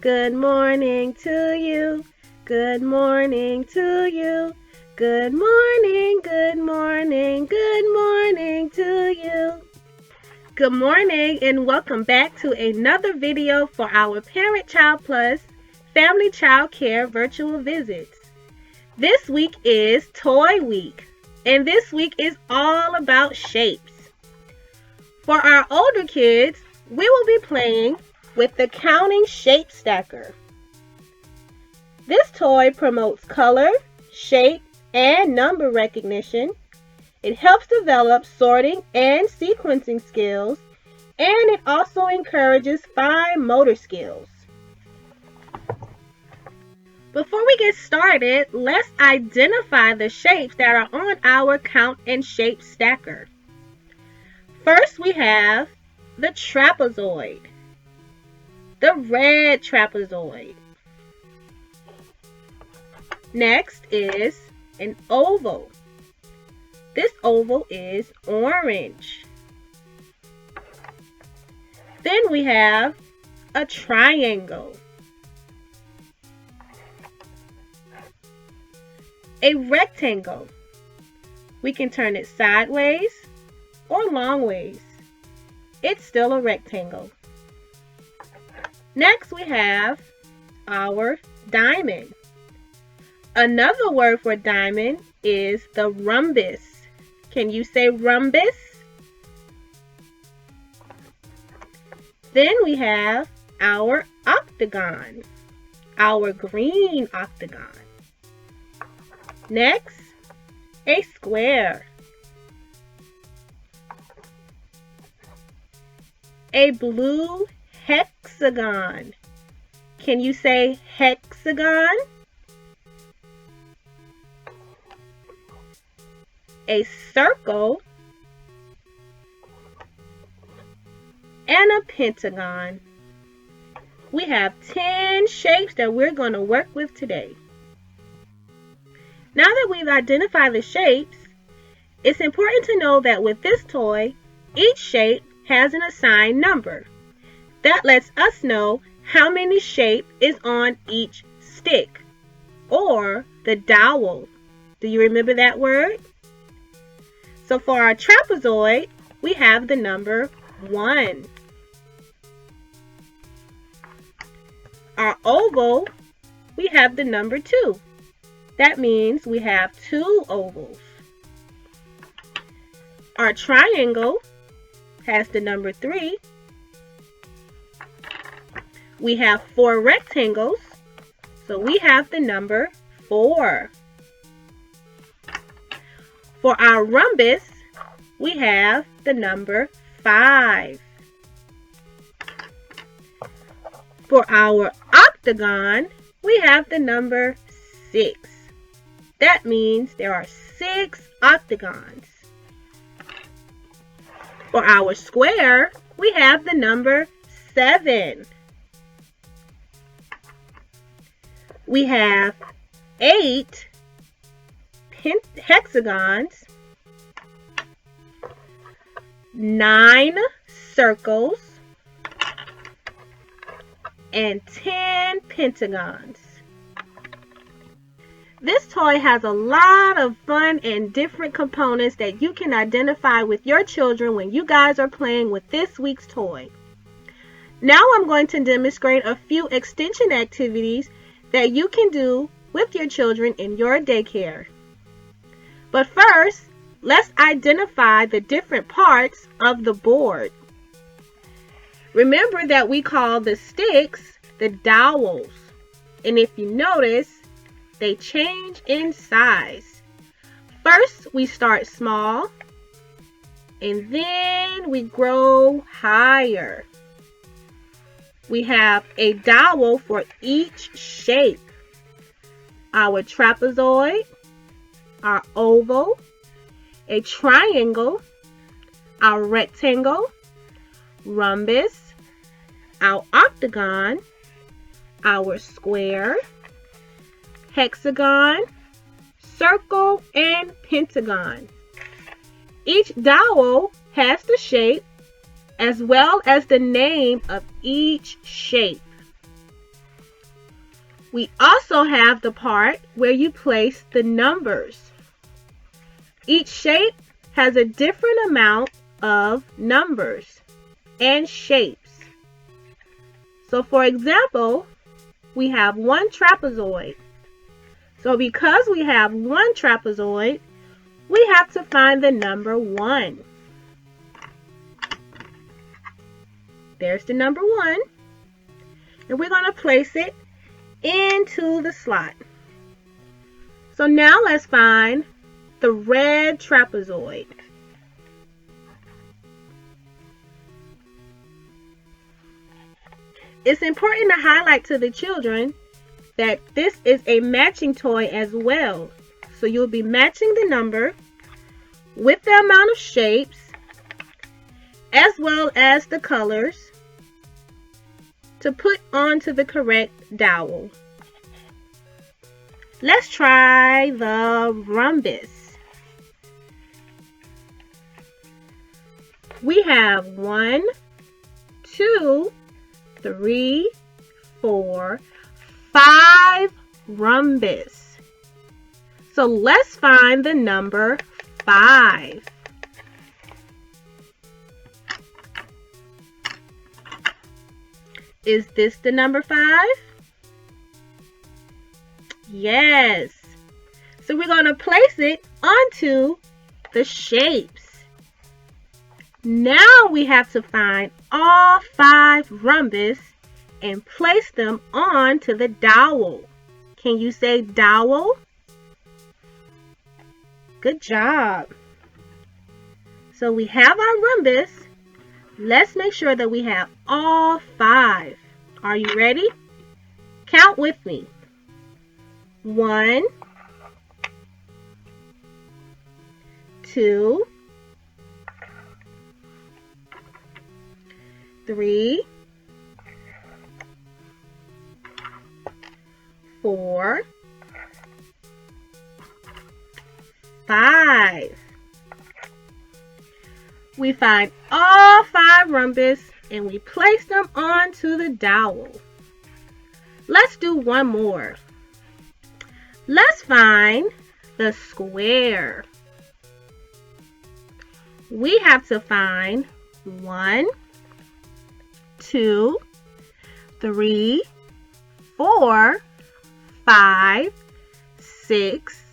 Good morning to you. Good morning to you. Good morning, good morning, good morning to you. Good morning and welcome back to another video for our Parent Child Plus Family Child Care virtual visits. This week is Toy Week, and this week is all about shapes. For our older kids, we will be playing with the Counting Shape Stacker. This toy promotes color, shape, and number recognition. It helps develop sorting and sequencing skills, and it also encourages fine motor skills. Before we get started, let's identify the shapes that are on our Count and Shape Stacker. First, we have the trapezoid, the red trapezoid. Next is an oval. This oval is orange. Then we have a triangle, a rectangle. We can turn it sideways or long ways. It's still a rectangle. Next we have our diamond. Another word for diamond is the rhombus. Can you say rhombus? Then we have our octagon, our green octagon. Next, a square, a blue hexagon. Can you say hexagon? A circle, and a pentagon. We have 10 shapes that we're going to work with today. Now that we've identified the shapes, it's important to know that with this toy, each shape has an assigned number. That lets us know how many shape is on each stick, or the dowel. Do you remember that word? So for our trapezoid, we have the number 1. Our oval, we have the number 2. That means we have 2 ovals. Our triangle has the number 3. We have 4 rectangles, so we have the number 4. For our rhombus, we have the number 5. For our octagon, we have the number 6. That means there are 6 octagons. For our square, we have the number 7. We have 8 hexagons, 9 circles, and 10 pentagons. This toy has a lot of fun and different components that you can identify with your children when you guys are playing with this week's toy. Now I'm going to demonstrate a few extension activities that you can do with your children in your daycare. But first, let's identify the different parts of the board. Remember that we call the sticks the dowels. And if you notice, they change in size. First, we start small, and then we grow higher. We have a dowel for each shape. Our trapezoid, our oval, a triangle, our rectangle, rhombus, our octagon, our square, hexagon, circle, and pentagon. Each dowel has the shape as well as the name of each shape. We also have the part where you place the numbers. Each shape has a different amount of numbers and shapes. So for example, we have one trapezoid. So because we have one trapezoid, we have to find the number 1. There's the number 1. And we're going to place it into the slot. So now let's find the red trapezoid. It's important to highlight to the children that this is a matching toy as well. So you'll be matching the number with the amount of shapes as well as the colors to put onto the correct dowel. Let's try the rhombus. We have 1, 2, 3, 4, 5 rhombus. So let's find the number 5. Is this the number 5? Yes. So we're going to place it onto the shapes. Now we have to find all 5 rhombus and place them onto the dowel. Can you say dowel? Good job. So we have our rhombus. Let's make sure that we have all 5. Are you ready? Count with me. 1, 2, 3, 4, 5. We find all 5 rhombus and we place them onto the dowel. Let's do one more. Let's find the square. We have to find 1, 2, 3, 4, 5, 6,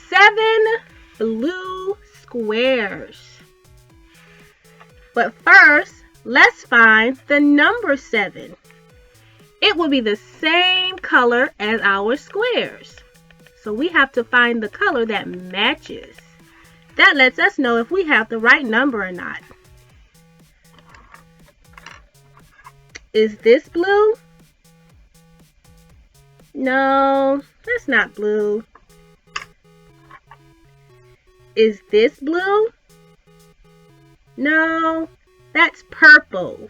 7 blue squares. But first, let's find the number 7. It will be the same color as our squares. So we have to find the color that matches. That lets us know if we have the right number or not. Is this blue? No, that's not blue. Is this blue? No, that's purple.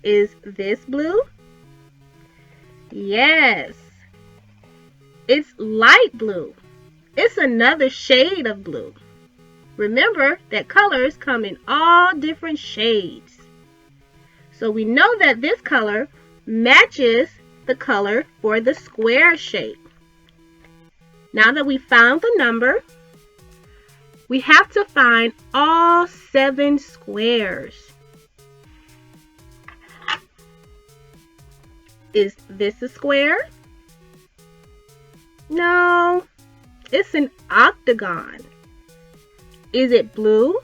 Is this blue? Yes. It's light blue. It's another shade of blue. Remember that colors come in all different shades. So we know that this color matches the color for the square shape. Now that we found the number, we have to find all 7 squares. Is this a square? No, it's an octagon. Is it blue?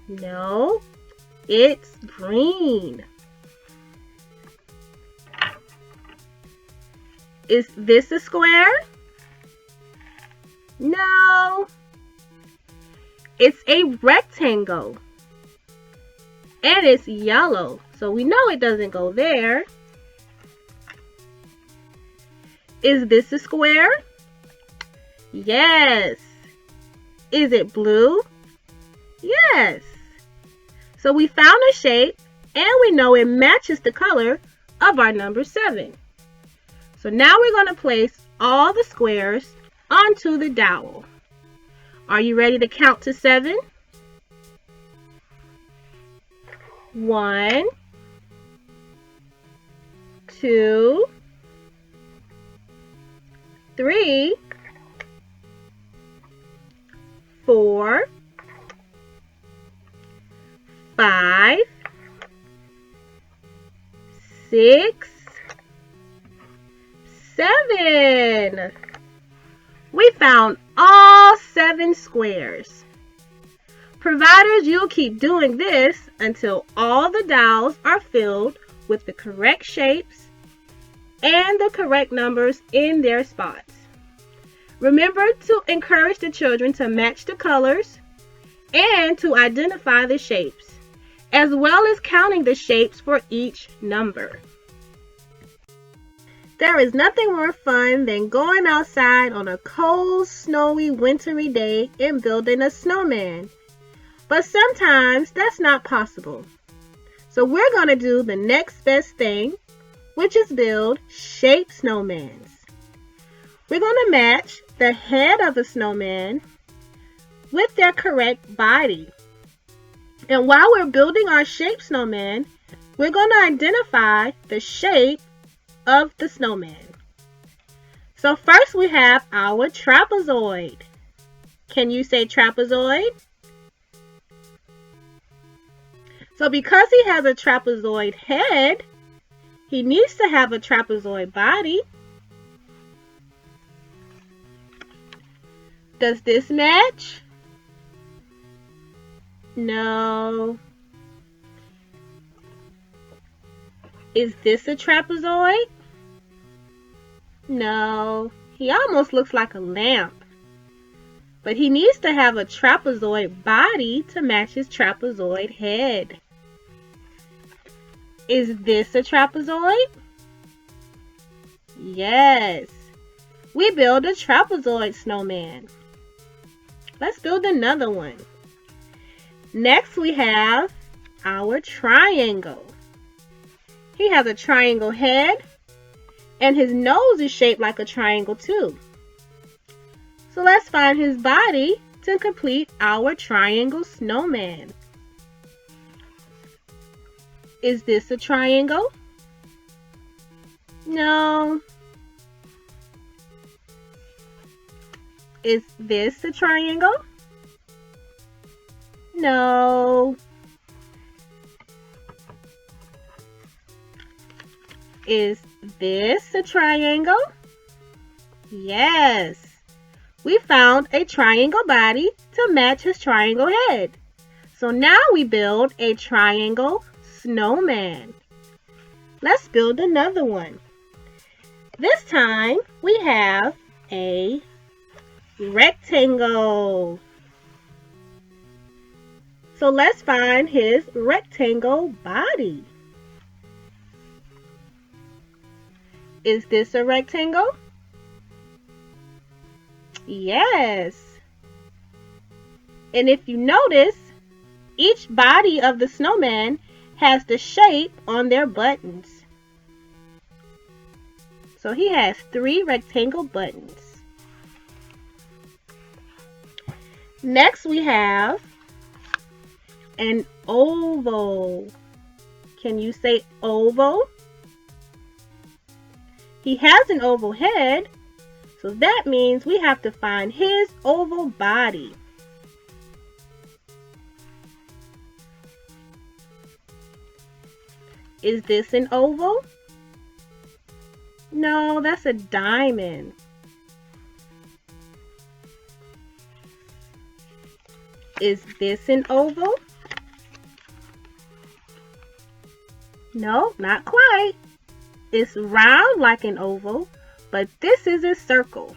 No, it's green. Is this a square? No, it's a rectangle. And it's yellow, so we know it doesn't go there. Is this a square? Yes. Is it blue? Yes. So we found a shape and we know it matches the color of our number 7. So now we're going to place all the squares onto the dowel. Are you ready to count to 7? 1, 2, 3, 4, 5, 6, 7. We found all 7 squares. Providers, you'll keep doing this until all the dials are filled with the correct shapes and the correct numbers in their spots. Remember to encourage the children to match the colors and to identify the shapes, as well as counting the shapes for each number. There is nothing more fun than going outside on a cold, snowy, wintry day and building a snowman. But sometimes that's not possible. So we're going to do the next best thing, which is build shaped snowmans. We're going to match the head of a snowman with their correct body. And while we're building our shaped snowman, we're going to identify the shape of the snowman. So first we have our trapezoid. Can you say trapezoid? So because he has a trapezoid head, he needs to have a trapezoid body. Does this match? No. Is this a trapezoid? No. He almost looks like a lamp. But he needs to have a trapezoid body to match his trapezoid head. Is this a trapezoid? Yes. We build a trapezoid snowman. Let's build another one. Next we have our triangle. He has a triangle head and his nose is shaped like a triangle too. So let's find his body to complete our triangle snowman. Is this a triangle? No. Is this a triangle? No. Is this a triangle? Yes. We found a triangle body to match his triangle head. So now we build a triangle snowman. Let's build another one. This time we have a rectangle. So let's find his rectangle body. Is this a rectangle? Yes. And if you notice, each body of the snowman has the shape on their buttons. So he has 3 rectangle buttons. Next we have an oval. Can you say oval? He has an oval head, so that means we have to find his oval body. Is this an oval? No, that's a diamond. Is this an oval? No, not quite. It's round like an oval, but this is a circle.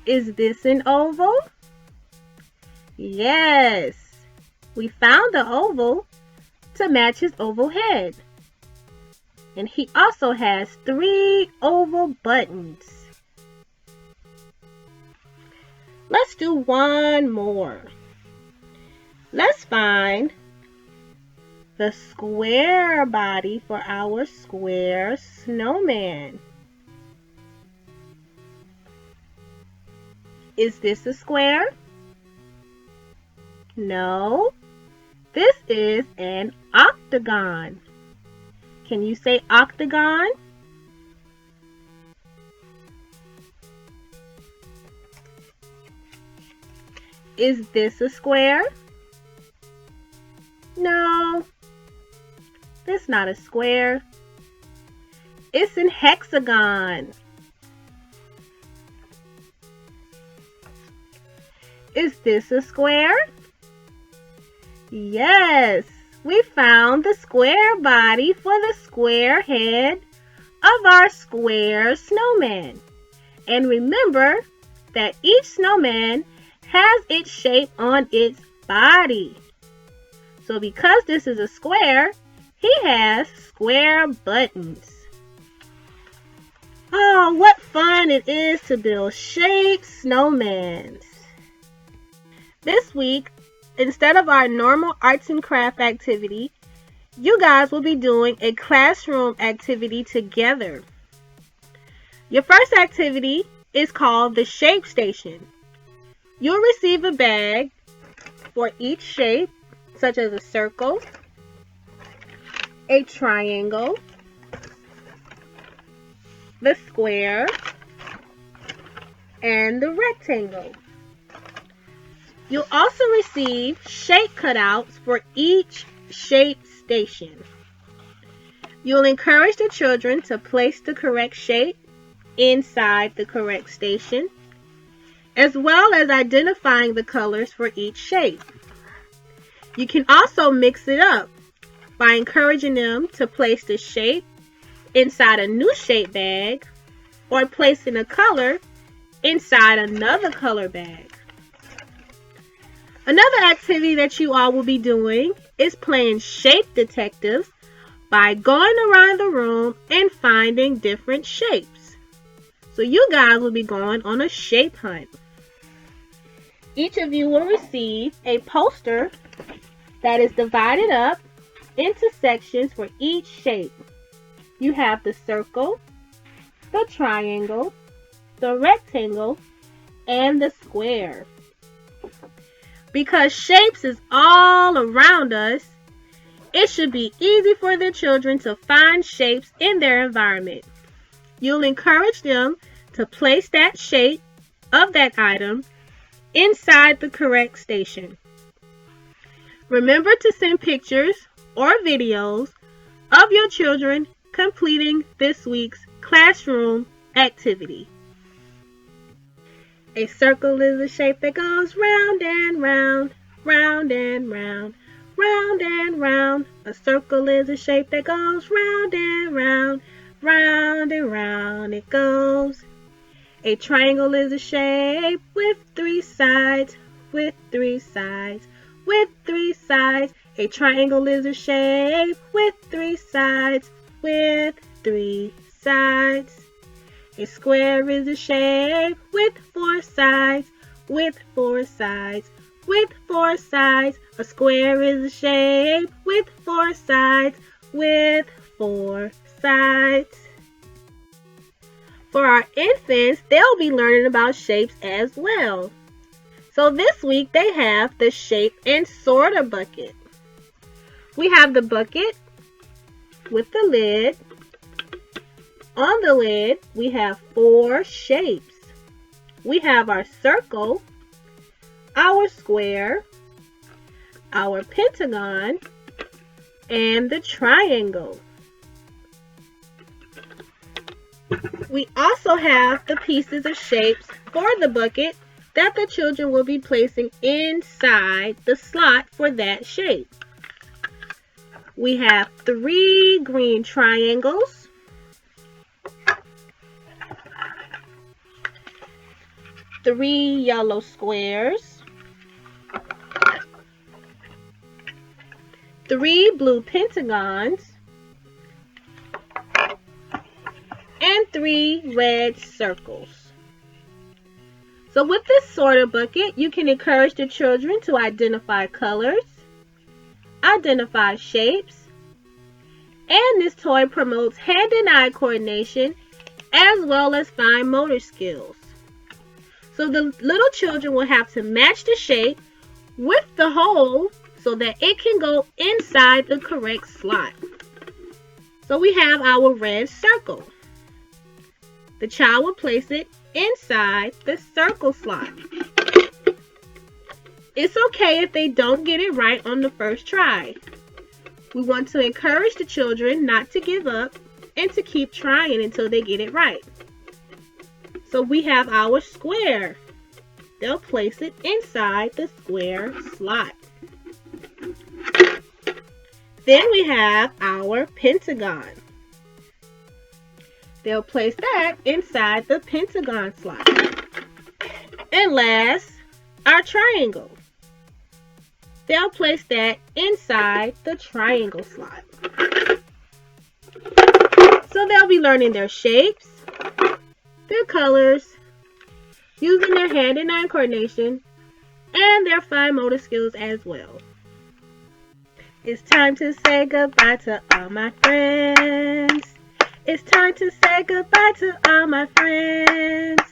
Is this an oval? Yes. We found the oval to match his oval head. And he also has 3 oval buttons. Let's do one more. Let's find the square body for our square snowman. Is this a square? No. This is an octagon. Can you say octagon? Is this a square? No, it's not a square. It's an hexagon. Is this a square? Yes, we found the square body for the square head of our square snowman. And remember that each snowman has its shape on its body. So because this is a square, he has square buttons. Oh, what fun it is to build shaped snowmans. This week, instead of our normal arts and craft activity, you guys will be doing a classroom activity together. Your first activity is called the Shape Station. You'll receive a bag for each shape, such as a circle, a triangle, the square, and the rectangle. You'll also receive shape cutouts for each shape station. You'll encourage the children to place the correct shape inside the correct station, as well as identifying the colors for each shape. You can also mix it up by encouraging them to place the shape inside a new shape bag or placing a color inside another color bag. Another activity that you all will be doing is playing shape detectives by going around the room and finding different shapes. So you guys will be going on a shape hunt. Each of you will receive a poster that is divided up into sections for each shape. You have the circle, the triangle, the rectangle, and the square. Because shapes is all around us, it should be easy for the children to find shapes in their environment. You'll encourage them to place that shape of that item inside the correct station. Remember to send pictures or videos of your children completing this week's classroom activity. A circle is a shape that goes round and round, round and round, round and round. A circle is a shape that goes round and round, round and round it goes. A triangle is a shape with three sides, with three sides, with three sides. A triangle is a shape with three sides, with three sides. A square is a shape with four sides, with four sides, with four sides. A square is a shape with four sides, with four sides. For our infants, they'll be learning about shapes as well. So this week they have the shape and sorter bucket. We have the bucket with the lid. On the lid, we have four shapes. We have our circle, our square, our pentagon, and the triangle. We also have the pieces of shapes for the bucket that the children will be placing inside the slot for that shape. We have 3 green triangles, 3 yellow squares, 3 blue pentagons, and 3 red circles. So with this sorter bucket, you can encourage the children to identify colors, identify shapes, and this toy promotes hand and eye coordination as well as fine motor skills. So the little children will have to match the shape with the hole so that it can go inside the correct slot. So we have our red circle. The child will place it inside the circle slot. It's okay if they don't get it right on the first try. We want to encourage the children not to give up and to keep trying until they get it right. So we have our square. They'll place it inside the square slot. Then we have our pentagon. They'll place that inside the pentagon slot. And last, our triangle. They'll place that inside the triangle slot. So they'll be learning their shapes, their colors, using their hand and eye coordination, and their fine motor skills as well. It's time to say goodbye to all my friends. It's time to say goodbye to all my friends.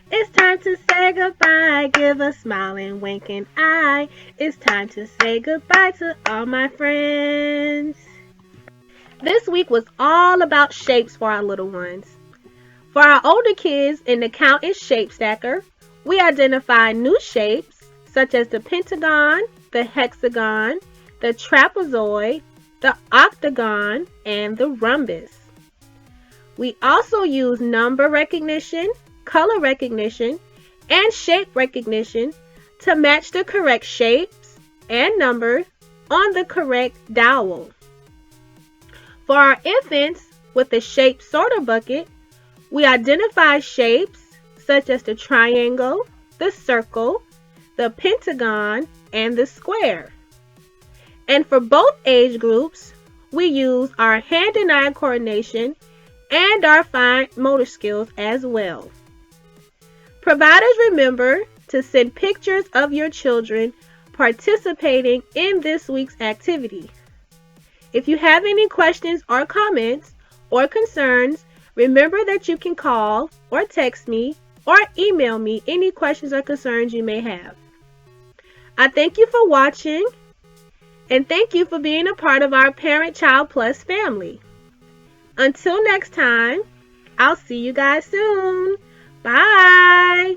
It's time to say goodbye. Give a smiling, winking eye. It's time to say goodbye to all my friends. This week was all about shapes for our little ones. For our older kids in the Count and Shape Stacker, we identified new shapes such as the pentagon, the hexagon, the trapezoid, the octagon, and the rhombus. We also use number recognition, color recognition, and shape recognition to match the correct shapes and numbers on the correct dowel. For our infants with the shape sorter bucket, we identify shapes such as the triangle, the circle, the pentagon, and the square. And for both age groups, we use our hand and eye coordination and our fine motor skills as well. Providers, remember to send pictures of your children participating in this week's activity. If you have any questions or comments or concerns, remember that you can call or text me or email me any questions or concerns you may have. I thank you for watching and thank you for being a part of our Parent Child Plus family. Until next time, I'll see you guys soon. Bye.